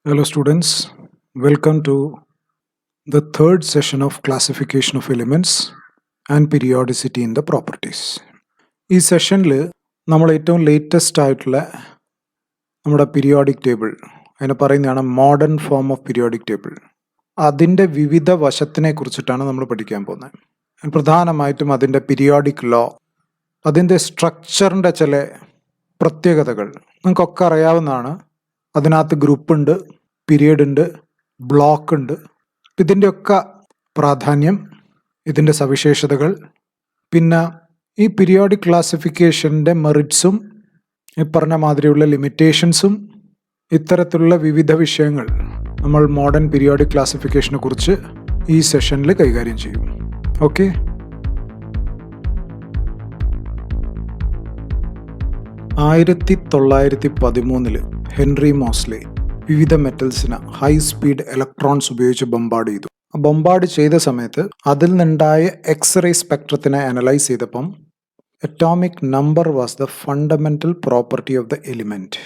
Hello students, welcome to the third session of classification of elements and periodicity in the properties. ഈ സെഷനിൽ നമ്മൾ ഏറ്റവും latest ആയിട്ടുള്ള നമ്മുടെ പീരിയോഡിക് ടേബിൾ അതിനെ പറയുന്നതാണ് modern form of periodic table. അതിൻ്റെ വിവിധ വശത്തിനെ കുറിച്ചിട്ടാണ് നമ്മൾ പഠിക്കാൻ പോകുന്നത്. പ്രധാനമായിട്ടും അതിൻ്റെ പീരിയോഡിക് ലോ, അതിൻ്റെ സ്ട്രക്ചറിൻ്റെ ചില പ്രത്യേകതകൾ നിങ്ങൾക്കൊക്കെ അറിയാവുന്നതാണ്. അതിനകത്ത് ഗ്രൂപ്പ് ഉണ്ട്, പീരിയഡ് ഉണ്ട്, ബ്ലോക്ക് ഉണ്ട്. ഇതിൻ്റെയൊക്കെ പ്രാധാന്യം, ഇതിൻ്റെ സവിശേഷതകൾ, പിന്നെ ഈ പീരിയോഡിക് ക്ലാസിഫിക്കേഷൻ്റെ മെറിറ്റ്സും ഈ പറഞ്ഞ മാതിരിയുള്ള ലിമിറ്റേഷൻസും ഇത്തരത്തിലുള്ള വിവിധ വിഷയങ്ങൾ നമ്മൾ മോഡേൺ പീരിയോഡിക് ക്ലാസിഫിക്കേഷനെ കുറിച്ച് ഈ സെഷനിൽ കൈകാര്യം ചെയ്യും. ഓക്കെ, 1913 ഹെൻറി മോസ്ലെ വിവിധ മെറ്റൽസിന് ഹൈ സ്പീഡ് ഇലക്ട്രോൺസ് ഉപയോഗിച്ച് ബോംബാർഡ് ചെയ്തു. ബോംബാർഡ് ചെയ്ത സമയത്ത് അതിൽ നിന്നുണ്ടായ എക്സ്റേ സ്പെക്ട്രത്തിനെ അനലൈസ് ചെയ്തപ്പം atomic number was the fundamental property of the element.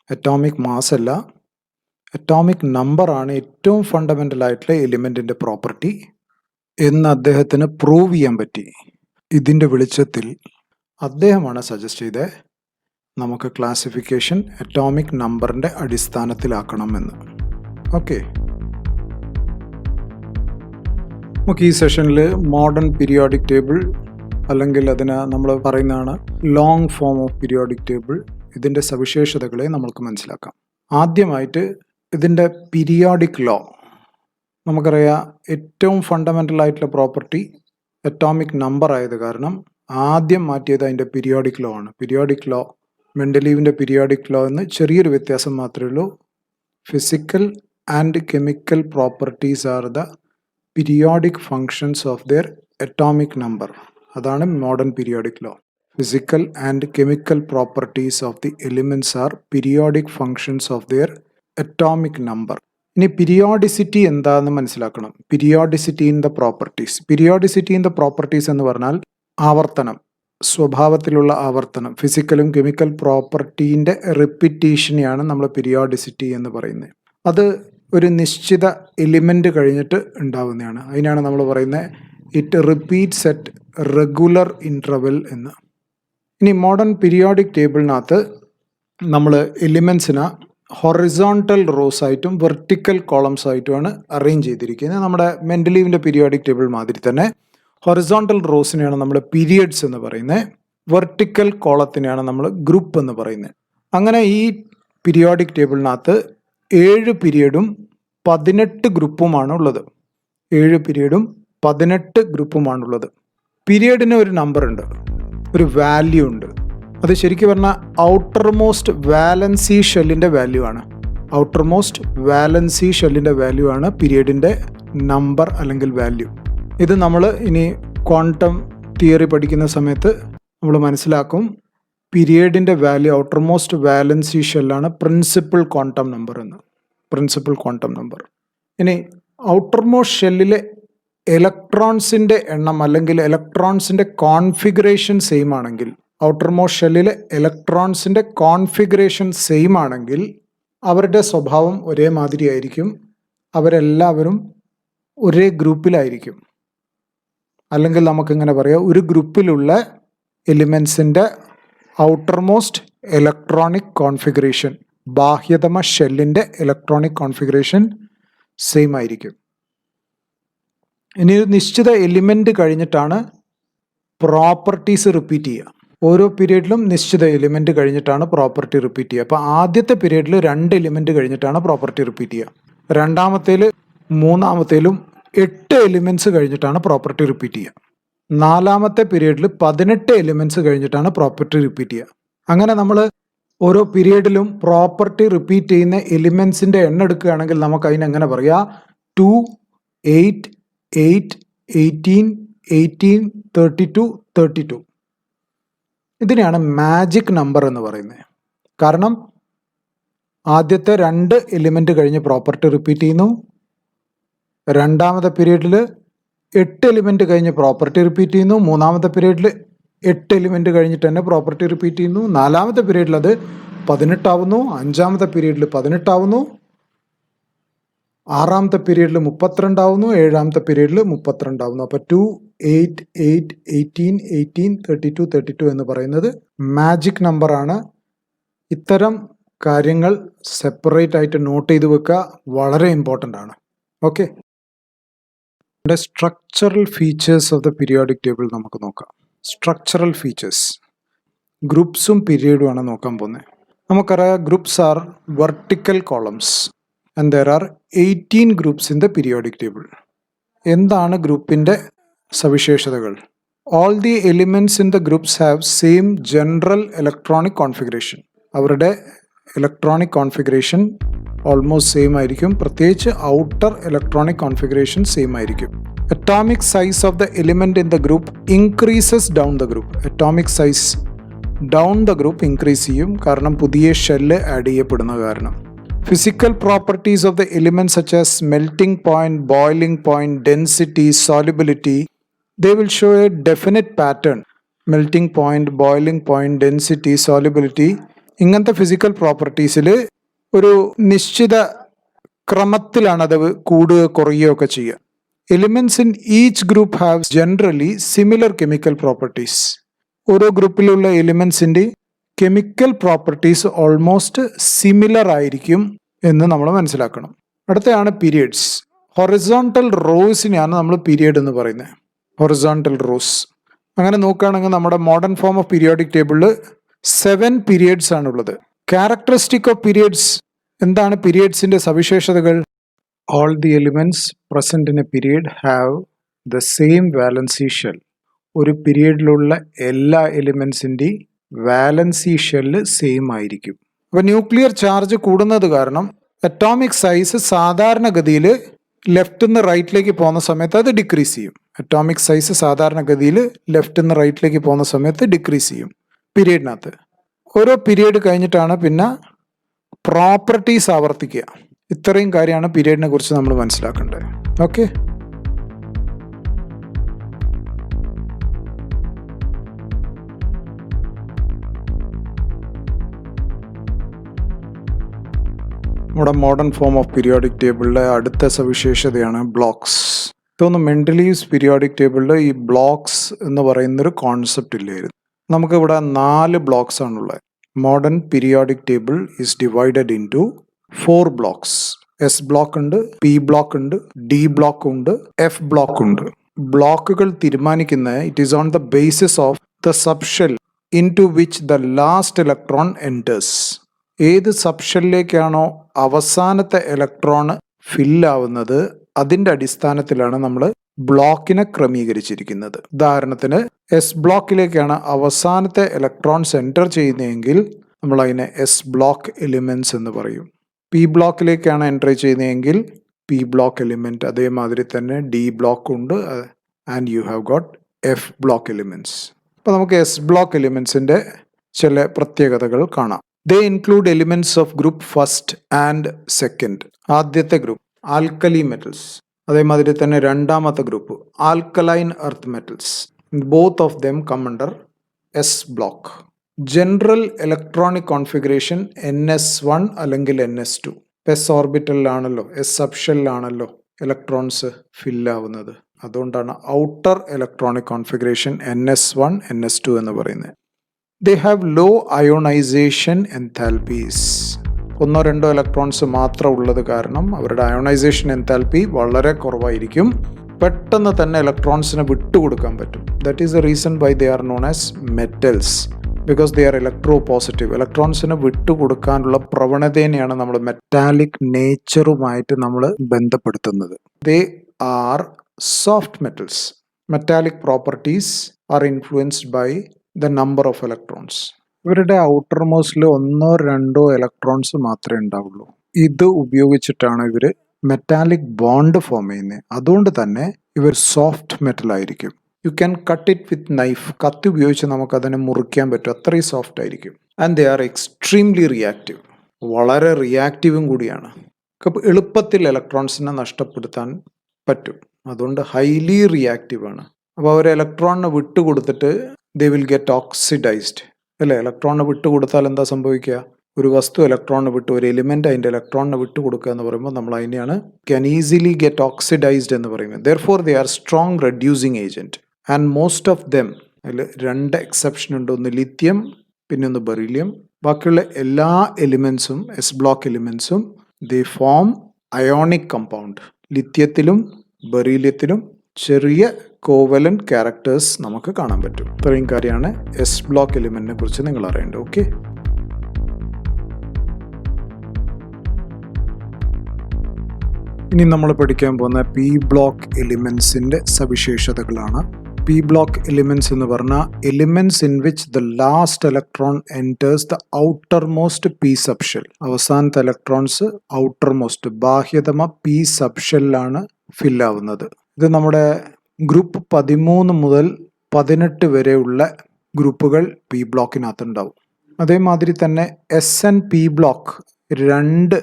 Atomic mass അല്ല, അറ്റോമിക് നമ്പർ ആണ് ഏറ്റവും ഫണ്ടമെന്റൽ ആയിട്ടുള്ള എലിമെന്റിന്റെ പ്രോപ്പർട്ടി എന്ന് അദ്ദേഹത്തിന് പ്രൂവ് ചെയ്യാൻ പറ്റി. ഇതിന്റെ വെളിച്ചത്തിൽ അദ്ദേഹമാണ് സജസ്റ്റ് ചെയ്തത് നമുക്ക് ക്ലാസിഫിക്കേഷൻ അറ്റോമിക് നമ്പറിൻ്റെ അടിസ്ഥാനത്തിലാക്കണമെന്ന്. ഓക്കെ, നമുക്ക് ഈ സെഷനിൽ മോഡേൺ പീരിയോഡിക് ടേബിൾ അല്ലെങ്കിൽ അതിന് നമ്മൾ പറയുന്നതാണ് long form of periodic table, ഇതിൻ്റെ സവിശേഷതകളെ നമ്മൾക്ക് മനസ്സിലാക്കാം. ആദ്യമായിട്ട് ഇതിൻ്റെ പീരിയോഡിക് ലോ നമുക്കറിയാം. ഏറ്റവും ഫണ്ടമെൻ്റൽ ആയിട്ടുള്ള പ്രോപ്പർട്ടി അറ്റോമിക് നമ്പർ ആയത് കാരണം ആദ്യം മാറ്റിയത് അതിൻ്റെ പീരിയോഡിക് ലോ ആണ്. പീരിയോഡിക് ലോ, മെൻഡലീവിൻ്റെ പീരിയോഡിക് ലോ എന്ന് ചെറിയൊരു വ്യത്യാസം മാത്രമേ ഉള്ളൂ. Physical and chemical properties are the periodic functions of their atomic number. അതാണ് modern periodic law. Physical and chemical properties of the elements are periodic functions of their atomic number. ഇനി periodicity എന്താണെന്ന് മനസ്സിലാക്കണം. Periodicity in the properties. Periodicity in the properties എന്ന് പറഞ്ഞാൽ ആവർത്തനം, സ്വഭാവത്തിലുള്ള ആവർത്തനം. ഫിസിക്കലും chemical പ്രോപ്പർട്ടീൻ്റെ റിപ്പീറ്റേഷനെയാണ് നമ്മൾ periodicity എന്ന് പറയുന്നത്. അത് ഒരു നിശ്ചിത എലിമെൻ്റ് കഴിഞ്ഞിട്ട് ഉണ്ടാവുന്നതാണ്. അതിനാണ് നമ്മൾ പറയുന്നത് it repeats at regular interval എന്ന്. ഇനി മോഡേൺ പീരിയോഡിക് ടേബിളിനകത്ത് നമ്മൾ എലിമെൻസിനെ ഹൊറിസോണ്ടൽ റോസ് ആയിട്ടും വെർട്ടിക്കൽ കോളംസ് ആയിട്ടുമാണ് അറേഞ്ച് ചെയ്തിരിക്കുന്നത്. നമ്മുടെ മെൻഡലീവിൻ്റെ പീരിയോഡിക് ടേബിൾ മാതിരി തന്നെ ഹൊറിസോണ്ടൽ റോസിനെയാണ് നമ്മൾ പീരിയഡ്സ് എന്ന് പറയുന്നത്, വെർട്ടിക്കൽ കോളത്തിനെയാണ് നമ്മൾ ഗ്രൂപ്പ് എന്ന് പറയുന്നത്. അങ്ങനെ ഈ പീരിയോഡിക് ടേബിളിനകത്ത് 7 പീരിയഡും 18 ഗ്രൂപ്പുമാണ് ഉള്ളത്. 7 പീരിയഡും 18 ഗ്രൂപ്പുമാണുള്ളത്. പീരിയഡിന് ഒരു നമ്പർ ഉണ്ട്, ഒരു വാല്യൂ ഉണ്ട്. അത് ശരിക്കും പറഞ്ഞാൽ ഔട്ടർ മോസ്റ്റ് വാലൻസി ഷെല്ലിൻ്റെ വാല്യൂ ആണ്. ഔട്ടർ മോസ്റ്റ് വാലൻസി ഷെല്ലിൻ്റെ വാല്യൂ ആണ് പീരിയഡിൻ്റെ നമ്പർ അല്ലെങ്കിൽ വാല്യൂ. ഇത് നമ്മൾ ഇനി ക്വാണ്ടം തിയറി പഠിക്കുന്ന സമയത്ത് നമ്മൾ മനസ്സിലാക്കും. പീരിയഡിൻ്റെ വാല്യൂ ഔട്ടർ മോസ്റ്റ് വാലൻസി ഷെല്ലാണ് പ്രിൻസിപ്പൽ ക്വാണ്ടം നമ്പർ എന്ന്. Principal quantum number. ഇനി ഔട്ടർ മോസ്റ്റ് ഷെല്ലിലെ ഇലക്ട്രോൺസിൻ്റെ എണ്ണം അല്ലെങ്കിൽ ഇലക്ട്രോൺസിൻ്റെ കോൺഫിഗറേഷൻ സെയിം ആണെങ്കിൽ, ഔട്ടർ മോസ്റ്റ് ഷെല്ലിലെ ഇലക്ട്രോൺസിൻ്റെ കോൺഫിഗറേഷൻ സെയിം ആണെങ്കിൽ അവരുടെ സ്വഭാവം ഒരേ മാതിരി ആയിരിക്കും. അവരെല്ലാവരും ഒരേ ഗ്രൂപ്പിലായിരിക്കും. അല്ലെങ്കിൽ നമുക്കിങ്ങനെ പറയാം, ഒരു ഗ്രൂപ്പിലുള്ള എലിമെൻസിൻ്റെ ഔട്ടർ മോസ്റ്റ് ഇലക്ട്രോണിക് കോൺഫിഗറേഷൻ, ബാഹ്യതമ ഷെല്ലിൻ്റെ ഇലക്ട്രോണിക് കോൺഫിഗറേഷൻ സെയിം ആയിരിക്കും. ഇനി ഒരു നിശ്ചിത എലിമെൻ്റ് കഴിഞ്ഞിട്ടാണ് പ്രോപ്പർട്ടീസ് റിപ്പീറ്റ് ചെയ്യുക. ഓരോ പീരീഡിലും നിശ്ചിത എലിമെൻ്റ് കഴിഞ്ഞിട്ടാണ് പ്രോപ്പർട്ടി റിപ്പീറ്റ് ചെയ്യുക. അപ്പോൾ ആദ്യത്തെ പീരീഡിൽ 2 എലിമെൻ്റ് കഴിഞ്ഞിട്ടാണ് പ്രോപ്പർട്ടി റിപ്പീറ്റ് ചെയ്യുക. രണ്ടാമത്തേൽ 3-ാമത്തേലും 8 എലിമെൻറ്റ്സ് കഴിഞ്ഞിട്ടാണ് പ്രോപ്പർട്ടി റിപ്പീറ്റ് ചെയ്യുക. 4-ാമത്തെ പീരീഡിൽ 18 എലിമെൻറ്റ്സ് കഴിഞ്ഞിട്ടാണ് പ്രോപ്പർട്ടി റിപ്പീറ്റ് ചെയ്യുക. അങ്ങനെ നമ്മൾ ഓരോ പീരീഡിലും പ്രോപ്പർട്ടി റിപ്പീറ്റ് ചെയ്യുന്ന എലിമെൻറ്റ്സിൻ്റെ എണ്ണം എടുക്കുകയാണെങ്കിൽ നമുക്ക് അതിനെങ്ങനെ പറയാം, 2, 8, 8, 18, 18, 32, 32. ഇതിനെയാണ് മാജിക് നമ്പർ എന്ന് പറയുന്നത്. കാരണം ആദ്യത്തെ 2 എലിമെൻ്റ് കഴിഞ്ഞ് പ്രോപ്പർട്ടി റിപ്പീറ്റ് ചെയ്യുന്നു. രണ്ടാമത്തെ പീരീഡിൽ 8 എലിമെൻ്റ് കഴിഞ്ഞ് പ്രോപ്പർട്ടി റിപ്പീറ്റ് ചെയ്യുന്നു. 3-ാമത്തെ പീരീഡിൽ 8 എലിമെൻ്റ് കഴിഞ്ഞിട്ട് തന്നെ പ്രോപ്പർട്ടി റിപ്പീറ്റ് ചെയ്യുന്നു. 4-ാമത്തെ പീരീഡിൽ അത് 18 ആവുന്നു. 5-ാമത്തെ പീരീഡിൽ 18 ആവുന്നു. ആറാമത്തെ പീരീഡിൽ 32 ആവുന്നു, ഏഴാമത്തെ പീരീഡിൽ 32 ആവുന്നു. അപ്പോൾ 2, 8, 8, 18, 18, 32, 32 എന്ന് പറയുന്നത് മാജിക് നമ്പറാണ്. ഇത്തരം കാര്യങ്ങൾ സെപ്പറേറ്റ് ആയിട്ട് നോട്ട് ചെയ്ത് വെക്കുക, വളരെ ഇമ്പോർട്ടൻ്റ് ആണ്. ഓക്കെ, ഇവിടെ structural features of the periodic table നമുക്ക് നോക്കാം. സ്ട്രക്ചറൽ ഫീച്ചേഴ്സ്, ഗ്രൂപ്പ്സും പീരീഡുമാണ് നോക്കാൻ പോകുന്നത്. നമുക്കറിയാം groups are vertical columns and there are 18 groups in the periodic table. എന്താണ് ഗ്രൂപ്പിൻ്റെ സവിശേഷതകൾ? All the elements in the groups have same general electronic configuration. അവരുടെ electronic configuration almost same ആയിരിക്കും, പ്രത്യേകിച്ച് ഔട്ടർ ഇലക്ട്രോണിക് കോൺഫിഗറേഷൻ സെയിം ആയിരിക്കും. Atomic size of the element in the group increases down the group. Atomic size down the group increase ചെയ്യും, കാരണം പുതിയ shell add ചെയ്യപ്പെടുന്ന കാരണം. Physical properties of the elements such as melting point, boiling point, density, solubility, they will show a definite pattern. Melting point, boiling point, density, solubility, ഇങ്ങനത്തെ physical പ്രോപ്പർട്ടീസിൽ ഒരു നിശ്ചിത ക്രമത്തിലാണ് അത് കൂടുക കുറയുകയൊക്കെ ചെയ്യുക. Elements in each group have generally similar chemical properties. ഓരോ ഗ്രൂപ്പിലുള്ള എലിമെന്റ്സിൻ്റെ chemical properties almost similar ആയിരിക്കും എന്ന് നമ്മൾ മനസ്സിലാക്കണം. അടുത്തതാണ് പീരിയഡ്സ്. ഹൊറിസോണ്ടൽ റോസിനെയാണ് നമ്മൾ പീരിയഡ് എന്ന് പറയുന്നത്. ഹൊറിസോണ്ടൽ റോസ് അങ്ങനെ നോക്കുകയാണെങ്കിൽ നമ്മുടെ മോഡേൺ ഫോം ഓഫ് പീരിയോഡിക് ടേബിളിൽ 7 പീരിയഡ്സ് ആണുള്ളത്. ക്യാരക്ടറിസ്റ്റിക് ഓഫ് പീരിയഡ്സ്, എന്താണ് പീരിയഡ്സിന്റെ സവിശേഷതകൾ? All the elements present in A period have the same valency shell. ഒരു പീരിയഡിലുള്ള എല്ലാ എലിമെന്റ്സിൻ്റെ വാലൻസി ഷെല്ല് സെയിം ആയിരിക്കും. അപ്പോൾ ന്യൂക്ലിയർ ചാർജ് കൂടുന്നത് കാരണം അറ്റോമിക് സൈസ് സാധാരണഗതിയിൽ ലെഫ്റ്റ് നിന്ന് റൈറ്റിലേക്ക് പോകുന്ന സമയത്ത് അത് ഡിക്രീസ് ചെയ്യും. അറ്റോമിക് സൈസ് സാധാരണഗതിയിൽ ലെഫ്റ്റ് നിന്ന് റൈറ്റിലേക്ക് പോകുന്ന സമയത്ത് ഡിക്രീസ് ചെയ്യും പീരീഡിനകത്ത്. ഓരോ പീരീഡ് കഴിഞ്ഞിട്ടാണ് പിന്നെ പ്രോപ്പർട്ടീസ് ആവർത്തിക്കുക. ഇത്രയും കാര്യമാണ് പീരീഡിനെ കുറിച്ച് നമ്മൾ മനസ്സിലാക്കേണ്ടത്. ഓക്കെ, നമ്മുടെ മോഡേൺ ഫോം ഓഫ് പീരിയോഡിക് ടേബിളിലെ അടുത്ത സവിശേഷതയാണ് ബ്ലോക്സ്. ഇതൊന്ന് മെൻഡലീവ്സ് പീരിയോഡിക് ടേബിളിൽ ഈ ബ്ലോക്സ് എന്ന് പറയുന്നൊരു കോൺസെപ്റ്റ് ഇല്ലായിരുന്നു. നമുക്കിവിടെ 4 ബ്ലോക്സ് ആണുള്ളത്. Modern periodic table is divided into 4 blocks. S block ഉണ്ട്, പി ബ്ലോക്ക് ഉണ്ട്, ഡി ബ്ലോക്ക് ഉണ്ട്, എഫ് ബ്ലോക്ക് ഉണ്ട്. ബ്ലോക്കുകൾ തീരുമാനിക്കുന്നത് it is on the basis of the subshell into which the last electron enters. ഏത് സബ്ഷെല്ലിലേക്കാണോ അവസാനത്തെ electron ഫില്ലാവുന്നത് അതിൻ്റെ അടിസ്ഥാനത്തിലാണ് നമ്മൾ ബ്ലോക്കിനെ ക്രമീകരിച്ചിരിക്കുന്നത്. ഉദാഹരണത്തിന് എസ് ബ്ലോക്കിലേക്കാണ് അവസാനത്തെ ഇലക്ട്രോൺസ് എൻ്റർ ചെയ്യുന്നതെങ്കിൽ നമ്മൾ അതിനെ എസ് ബ്ലോക്ക് എലിമെൻറ്റ്സ് എന്ന് പറയും. പി ബ്ലോക്കിലേക്കാണ് എൻ്റർ ചെയ്യുന്നതെങ്കിൽ പി ബ്ലോക്ക് എലിമെൻറ്റ്. അതേമാതിരി തന്നെ ഡി ബ്ലോക്ക് ഉണ്ട്, and you have got F block elements. അപ്പോൾ നമുക്ക് എസ് ബ്ലോക്ക് എലിമെൻറ്റ്സിൻ്റെ ചില പ്രത്യേകതകൾ കാണാം. They include elements of group first and second. ആദ്യത്തെ ഗ്രൂപ്പ് ആൽക്കലി മെറ്റൽസ്, അതേമാതിരി തന്നെ രണ്ടാമത്തെ ഗ്രൂപ്പ് alkaline earth metals. Both of them come under S block. General electronic configuration NS1 അല്ലെങ്കിൽ NS2. എസ് ഓർബിറ്റലിലാണല്ലോ, എസ് സബ്ഷെല്ലിലാണല്ലോ ഇലക്ട്രോൺസ് ഫില്ലാവുന്നത്. അതുകൊണ്ടാണ് outer electronic configuration NS1, NS2 എന്ന് പറയുന്നത്. They have low ionization enthalpies. 1-2 electrons മാത്രം ഉള്ളത് കാരണം അവരുടെ അയോണൈസേഷൻ എൻതാൽപ്പി വളരെ കുറവായിരിക്കും. പെട്ടെന്ന് തന്നെ ഇലക്ട്രോൺസിനെ വിട്ടുകൊടുക്കാൻ പറ്റും. That is the reason why they are known as metals, because they are electropositive. ഇലക്ട്രോൺസിനെ വിട്ടുകൊടുക്കാനുള്ള പ്രവണതേനെയാണ് നമ്മൾ മെറ്റാലിക് നേച്ചറുമായിട്ട് നമ്മൾ ബന്ധപ്പെടുത്തുന്നത്. They are soft metals. Metallic properties are influenced by the number of electrons. ഇവരുടെ ഔട്ടർ മോസ്റ്റിൽ 1-2 ഇലക്ട്രോൺസ് മാത്രമേ ഉണ്ടാവുള്ളൂ. ഇത് ഉപയോഗിച്ചിട്ടാണ് ഇവർ മെറ്റാലിക് ബോണ്ട് ഫോം ചെയ്യുന്നത്. അതുകൊണ്ട് തന്നെ ഇവർ സോഫ്റ്റ് മെറ്റൽ ആയിരിക്കും. You can cut it with knife. കത്തി ഉപയോഗിച്ച് നമുക്കതിനെ മുറിക്കാൻ പറ്റും, അത്രയും സോഫ്റ്റ് ആയിരിക്കും. And they are extremely reactive. വളരെ റിയാക്റ്റീവും കൂടിയാണ്. എളുപ്പത്തിൽ ഇലക്ട്രോൺസിനെ നഷ്ടപ്പെടുത്താൻ പറ്റും. അതുകൊണ്ട് ഹൈലി റിയാക്റ്റീവ് ആണ്. അപ്പോൾ അവർ ഇലക്ട്രോണിനെ വിട്ടുകൊടുത്തിട്ട് ദേ വിൽ ഗെറ്റ് ഓക്സിഡൈസ്ഡ്. അല്ലേ, ഇലക്ട്രോണിനെ വിട്ടുകൊടുത്താൽ എന്താ സംഭവിക്കുക? ഒരു വസ്തു ഇലക്ട്രോണിന് വിട്ട് ഒരു എലിമെന്റ് അതിന്റെ ഇലക്ട്രോണിന് വിട്ടു കൊടുക്കുക എന്ന് പറയുമ്പോൾ നമ്മൾ അതിനെയാണ് ക്യാൻ ഈസിലി ഗെറ്റ് ഓക്സിഡൈസ്ഡ് എന്ന് പറയുന്നത്. Therefore they are strong reducing agent and most of them, അതിൽ 2 എക്സെപ്ഷൻ ഉണ്ട്. ഒന്ന് ലിത്യം, പിന്നെ ഒന്ന് ബെറിലിയം. ബാക്കിയുള്ള എല്ലാ എലിമെന്റ്സും എസ് ബ്ലോക്ക് എലിമെന്റ്സും ദേ ഫോം അയോണിക് കമ്പൗണ്ട്. ലിത്യത്തിലും ബെറിലിയത്തിലും ചെറിയ കോവലന്റ് ക്യാരക്ടേഴ്സ് നമുക്ക് കാണാൻ പറ്റും. ഇത്രയും കാര്യമാണ് എസ് ബ്ലോക്ക് എലിമെന്റിനെ കുറിച്ച് നിങ്ങൾ അറിയേണ്ടത്. ഓക്കെ, ഇനി നമ്മൾ പഠിക്കാൻ പോകുന്ന പി ബ്ലോക്ക് എലിമെന്റ്സിന്റെ സവിശേഷതകളാണ്. പി ബ്ലോക്ക് എലിമെന്റ്സ് എന്ന് പറഞ്ഞാൽ elements in which the last electron enters the outer most P subshell. അവസാനത്തെ ഇലക്ട്രോൺസ് ഔട്ടർ മോസ്റ്റ് ബാഹ്യതമ പി സബ്ഷെല്ലാണ് ഫില്ലാവുന്നത്. ഇത് നമ്മുടെ ഗ്രൂപ്പ് 13 മുതൽ 18 വരെയുള്ള ഗ്രൂപ്പുകൾ പി ബ്ലോക്കിനകത്തുണ്ടാവും. അതേമാതിരി തന്നെ എസ് എൻ പി ബ്ലോക്ക് 2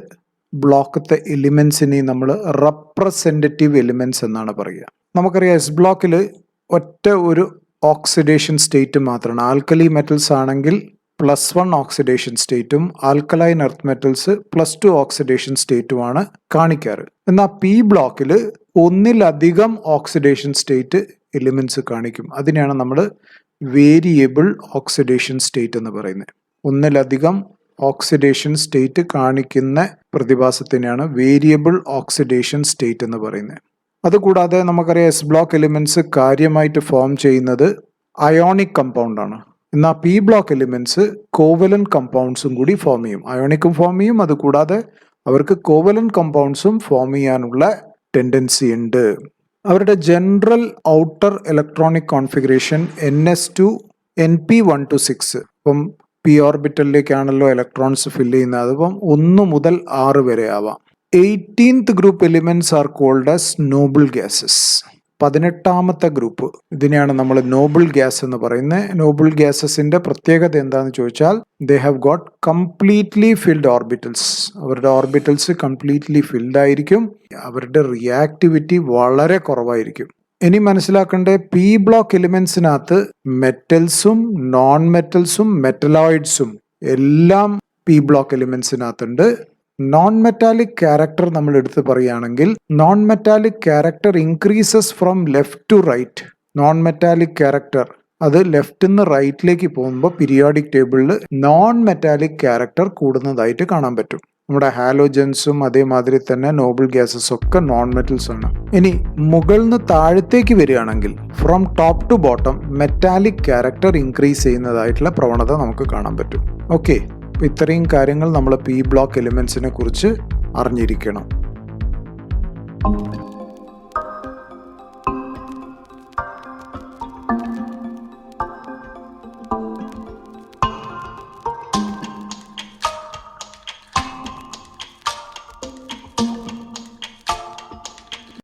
ബ്ലോക്കത്തെ എലിമെന്റ്സിനെ നമ്മൾ റെപ്രസെൻറ്റേറ്റീവ് എലിമെന്റ്സ് എന്നാണ് പറയുക. നമുക്കറിയാം എസ് ബ്ലോക്കിൽ ഒറ്റ ഒരു ഓക്സിഡേഷൻ സ്റ്റേറ്റ് മാത്രമാണ്. ആൽക്കലി മെറ്റൽസ് ആണെങ്കിൽ +1 ഓക്സിഡേഷൻ സ്റ്റേറ്റും ആൽക്കലൈൻ എർത്ത് മെറ്റൽസ് +2 ഓക്സിഡേഷൻ സ്റ്റേറ്റുമാണ് കാണിക്കാറ്. എന്നാൽ പി ബ്ലോക്കിൽ ഒന്നിലധികം ഓക്സിഡേഷൻ സ്റ്റേറ്റ് എലിമെന്റ്സ് കാണിക്കും. അതിനെയാണ് നമ്മൾ വേരിയബിൾ ഓക്സിഡേഷൻ സ്റ്റേറ്റ് എന്ന് പറയുന്നത്. ഒന്നിലധികം ഓക്സിഡേഷൻ സ്റ്റേറ്റ് കാണിക്കുന്ന പ്രതിഭാസത്തിനെയാണ് വേരിയബിൾ ഓക്സിഡേഷൻ സ്റ്റേറ്റ് എന്ന് പറയുന്നത്. അതുകൂടാതെ നമുക്കറിയാം എസ് ബ്ലോക്ക് എലിമെന്റ്സ് കാര്യമായിട്ട് ഫോം ചെയ്യുന്നത് അയോണിക് കമ്പൗണ്ടാണ്. എന്നാൽ പി ബ്ലോക്ക് എലിമെന്റ്സ് കോവലന്റ് കമ്പൗണ്ട്സും കൂടി ഫോം ചെയ്യും. അയോണിക്കും ഫോം ചെയ്യും, അതുകൂടാതെ അവർക്ക് കോവലന്റ് കമ്പൗണ്ട്സും ഫോം ചെയ്യാനുള്ള ടെൻഡൻസി ഉണ്ട്. അവരുടെ general outer electronic configuration NS2 NP126. ഇപ്പം പി ഓർബിറ്റലിലേക്കാണല്ലോ ഇലക്ട്രോൺസ് ഫില്ല് ചെയ്യുന്നത്. അതിപ്പം 1 മുതൽ 6 വരെ ആവാം. 18th group elements are called as noble gases. 18ാമത്തെ ഗ്രൂപ്പ്, ഇതിനെയാണ് നമ്മൾ നോബിൾ ഗ്യാസ് എന്ന് പറയുന്നത്. നോബിൾ ഗ്യാസസിന്റെ പ്രത്യേകത എന്താണെന്ന് ചോദിച്ചാൽ they have got completely filled orbitals. അവരുടെ ഓർബിറ്റൽസ് കംപ്ലീറ്റ്ലി ഫിൽഡ് ആയിരിക്കും. അവരുടെ റിയാക്ടിവിറ്റി വളരെ കുറവായിരിക്കും. ഇനി മനസ്സിലാക്കേണ്ട പി ബ്ലോക്ക് എലിമെന്റ്സിനകത്ത് മെറ്റൽസും നോൺ മെറ്റൽസും മെറ്റലോയിഡ്സും എല്ലാം പി ബ്ലോക്ക് എലിമെന്റ്സിനകത്തുണ്ട്. നോൺ മെറ്റാലിക് ക്യാരക്ടർ നമ്മൾ എടുത്ത് പറയുകയാണെങ്കിൽ non metallic character increases from left to right. Non metallic character അത് ലെഫ്റ്റ് നിന്ന് റൈറ്റിലേക്ക് പോകുമ്പോൾ പീരിയോഡിക് ടേബിളിൽ നോൺ മെറ്റാലിക് ക്യാരക്ടർ കൂടുന്നതായിട്ട് കാണാൻ പറ്റും. നമ്മുടെ ഹാലോജൻസും അതേമാതിരി തന്നെ നോബിൾ ഗ്യാസസ് ഒക്കെ നോൺ മെറ്റൽസ് ആണ്. ഇനി മുകളിൽ നിന്ന് താഴത്തേക്ക് വരികയാണെങ്കിൽ from top to bottom metallic character increase ചെയ്യുന്നതായിട്ടുള്ള പ്രവണത നമുക്ക് കാണാൻ പറ്റും. ഓക്കെ, അപ്പോൾ ഇത്രയും കാര്യങ്ങൾ നമ്മൾ പി ബ്ലോക്ക് എലിമെന്റ്സിനെ കുറിച്ച് അറിഞ്ഞിരിക്കണം.